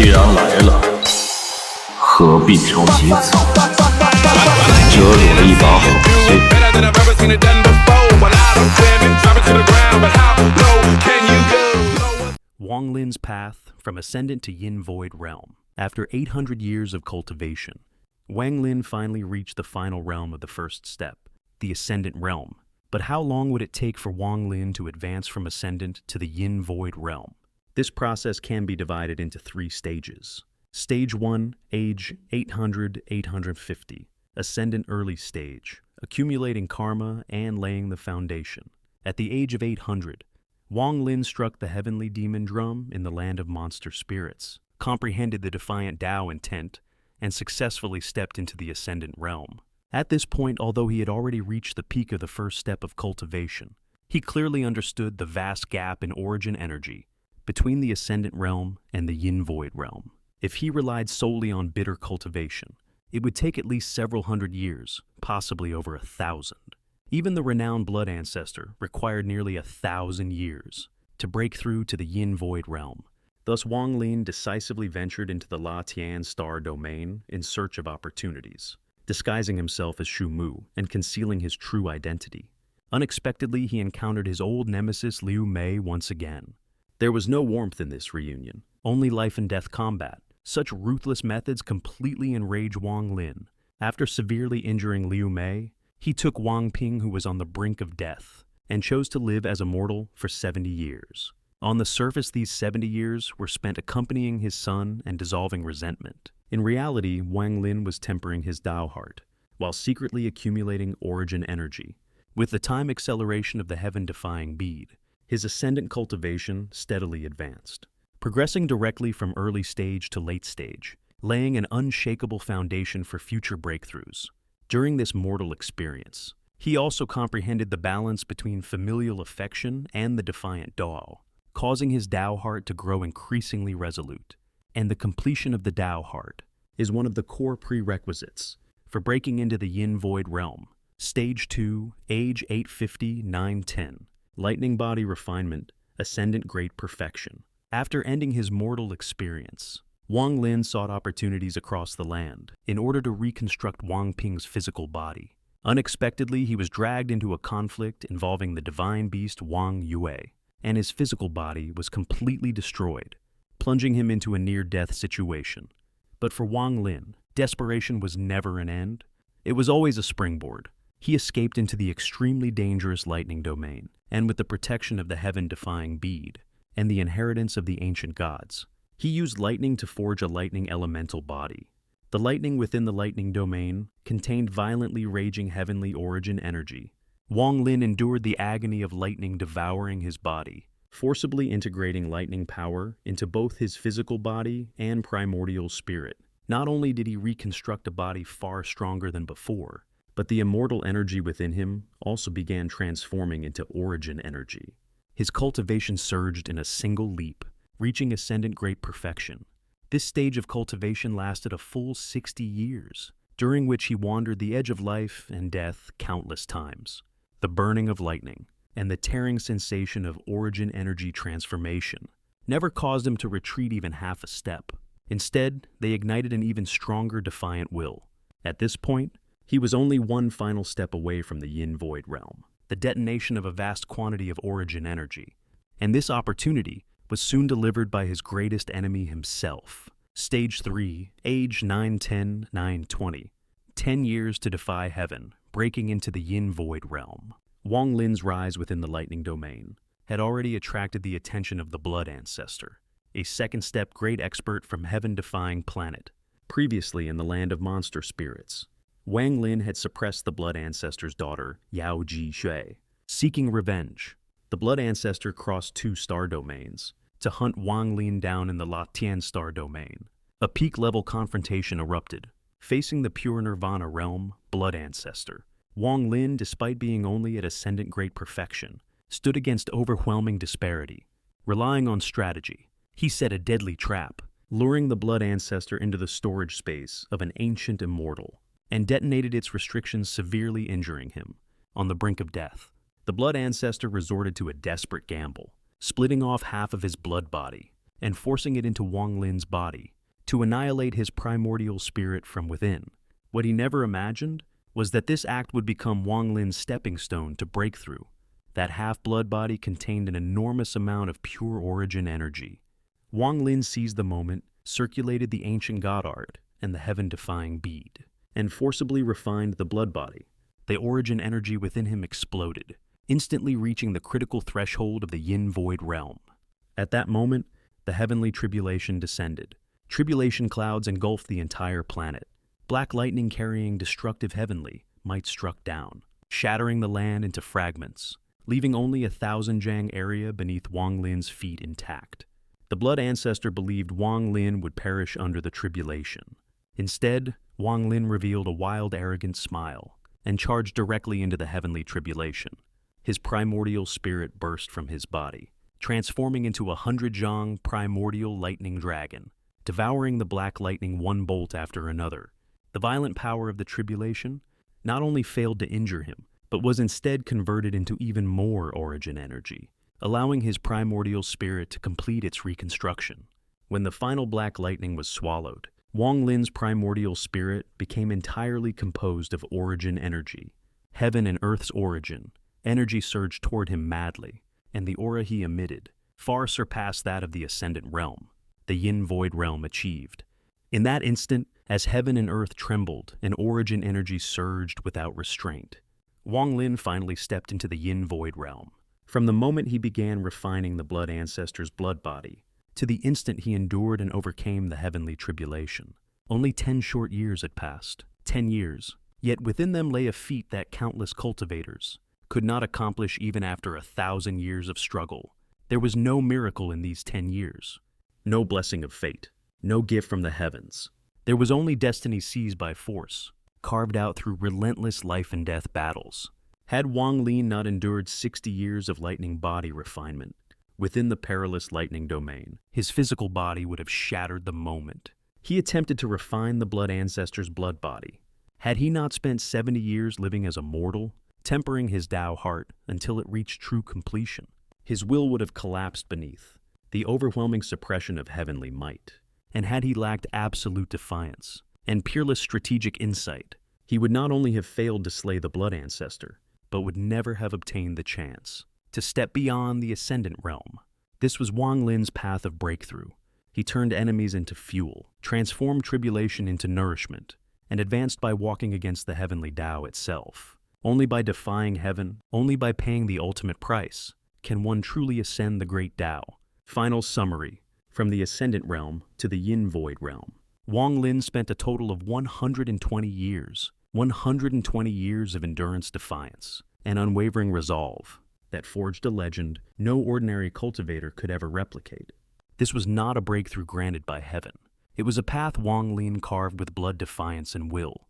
既然来了，何必挑几子？折辱了一把好戏。Wang Lin's path from Ascendant to Yin Void Realm. After 800 years of cultivation, Wang Lin finally reached the final realm of the first step, the Ascendant Realm. But how long would it take for Wang Lin to advance from Ascendant to the Yin Void Realm? This process can be divided into 3 stages. Stage 1, age 800-850. Ascendant early stage, accumulating karma and laying the foundation. At the age of 800, Wang Lin struck the heavenly demon drum in the land of monster spirits, comprehended the defiant Dao intent, and successfully stepped into the Ascendant Realm. At this point, although he had already reached the peak of the first step of cultivation, he clearly understood the vast gap in origin energy between the Ascendant Realm and the Yin Void Realm. If he relied solely on bitter cultivation, it would take at least several hundred years, possibly over 1,000. Even the renowned Blood Ancestor required nearly 1,000 years to break through to the Yin Void Realm. Thus, Wang Lin decisively ventured into the La Tian star domain in search of opportunities, disguising himself as Shu Mu and concealing his true identity. Unexpectedly, he encountered his old nemesis Liu Mei once again. There was no warmth in this reunion, only life and death combat. Such ruthless methods completely enraged Wang Lin. After severely injuring Liu Mei, he took Wang Ping, who was on the brink of death, and chose to live as a mortal for 70 years. On the surface, these 70 years were spent accompanying his son and dissolving resentment. In reality, Wang Lin was tempering his Dao Heart, while secretly accumulating origin energy. With the time acceleration of the heaven-defying bead, his ascendant cultivation steadily advanced, progressing directly from early stage to late stage, laying an unshakable foundation for future breakthroughs. During this mortal experience, he also comprehended the balance between familial affection and the defiant Dao, causing his Dao Heart to grow increasingly resolute. And the completion of the Dao Heart is one of the core prerequisites for breaking into the Yin Void Realm. Stage 2, age 850-910, lightning body refinement, ascendant great perfection. After ending his mortal experience, Wang Lin sought opportunities across the land in order to reconstruct Wang Ping's physical body. Unexpectedly, he was dragged into a conflict involving the divine beast Wang Yue, and his physical body was completely destroyed, plunging him into a near-death situation. But for Wang Lin, desperation was never an end. It was always a springboard. He escaped into the extremely dangerous lightning domain, and with the protection of the heaven-defying bead and the inheritance of the ancient gods, he used lightning to forge a lightning elemental body. The lightning within the lightning domain contained violently raging heavenly origin energy. Wang Lin endured the agony of lightning devouring his body, forcibly integrating lightning power into both his physical body and primordial spirit. Not only did he reconstruct a body far stronger than before, but the immortal energy within him also began transforming into origin energy. His cultivation surged in a single leap, reaching ascendant great perfection. This stage of cultivation lasted a full 60 years, during which he wandered the edge of life and death countless times. The burning of lightning and the tearing sensation of origin energy transformation never caused him to retreat even half a step. Instead, they ignited an even stronger defiant will. At this point, he was only one final step away from the Yin Void Realm, the detonation of a vast quantity of origin energy. And this opportunity was soon delivered by his greatest enemy himself. Stage 3, age 910-920. 10 years to defy heaven, breaking into the Yin Void Realm. Wang Lin's rise within the lightning domain had already attracted the attention of the Blood Ancestor, a second-step great expert from heaven-defying planet, previously in the land of monster spirits. Wang Lin had suppressed the Blood Ancestor's daughter, Yao Ji Shui. Seeking revenge, the Blood Ancestor crossed 2 star domains to hunt Wang Lin down in the La Tian star domain. A peak-level confrontation erupted. Facing the pure Nirvana realm, Blood Ancestor, Wang Lin, despite being only at Ascendant Great Perfection, stood against overwhelming disparity. Relying on strategy, he set a deadly trap, luring the Blood Ancestor into the storage space of an ancient immortal, and detonated its restrictions, severely injuring him. On the brink of death, the Blood Ancestor resorted to a desperate gamble, splitting off half of his blood body and forcing it into Wang Lin's body to annihilate his primordial spirit from within. What he never imagined was that this act would become Wang Lin's stepping stone to breakthrough. That half-blood body contained an enormous amount of pure origin energy. Wang Lin seized the moment, circulated the ancient god art and the heaven-defying bead, and forcibly refined the blood body. The origin energy within him exploded, instantly reaching the critical threshold of the Yin Void Realm. At that moment, the Heavenly Tribulation descended. Tribulation clouds engulfed the entire planet. Black lightning carrying destructive heavenly might struck down, shattering the land into fragments, leaving only 1,000 jang area beneath Wang Lin's feet intact. The Blood Ancestor believed Wang Lin would perish under the tribulation. Instead, Wang Lin revealed a wild, arrogant smile and charged directly into the Heavenly Tribulation. His primordial spirit burst from his body, transforming into 100 jang primordial lightning dragon, devouring the black lightning one bolt after another. The violent power of the tribulation not only failed to injure him, but was instead converted into even more origin energy, allowing his primordial spirit to complete its reconstruction. When the final black lightning was swallowed, Wang Lin's primordial spirit became entirely composed of origin energy. Heaven and Earth's origin, energy surged toward him madly, and the aura he emitted far surpassed that of the Ascendant Realm, the Yin Void Realm achieved. In that instant, as heaven and earth trembled and origin energy surged without restraint, Wang Lin finally stepped into the Yin Void Realm. From the moment he began refining the Blood Ancestor's blood body, to the instant he endured and overcame the Heavenly Tribulation, only 10 short years had passed. 10 years. Yet within them lay a feat that countless cultivators could not accomplish even after 1,000 years of struggle. There was no miracle in these 10 years. No blessing of fate. No gift from the heavens. There was only destiny seized by force, carved out through relentless life and death battles. Had Wang Lin not endured 60 years of lightning body refinement within the perilous lightning domain, his physical body would have shattered the moment. He attempted to refine the Blood Ancestor's blood body. Had he not spent 70 years living as a mortal, tempering his Dao Heart until it reached true completion, his will would have collapsed beneath the overwhelming suppression of heavenly might. And had he lacked absolute defiance and peerless strategic insight, he would not only have failed to slay the Blood Ancestor, but would never have obtained the chance to step beyond the Ascendant Realm. This was Wang Lin's path of breakthrough. He turned enemies into fuel, transformed tribulation into nourishment, and advanced by walking against the Heavenly Dao itself. Only by defying heaven, only by paying the ultimate price, can one truly ascend the Great Dao. Final summary. From the Ascendant Realm to the Yin Void Realm, Wang Lin spent a total of 120 years. 120 years of endurance, defiance, and unwavering resolve that forged a legend no ordinary cultivator could ever replicate. This was not a breakthrough granted by heaven. It was a path Wang Lin carved with blood, defiance, and will.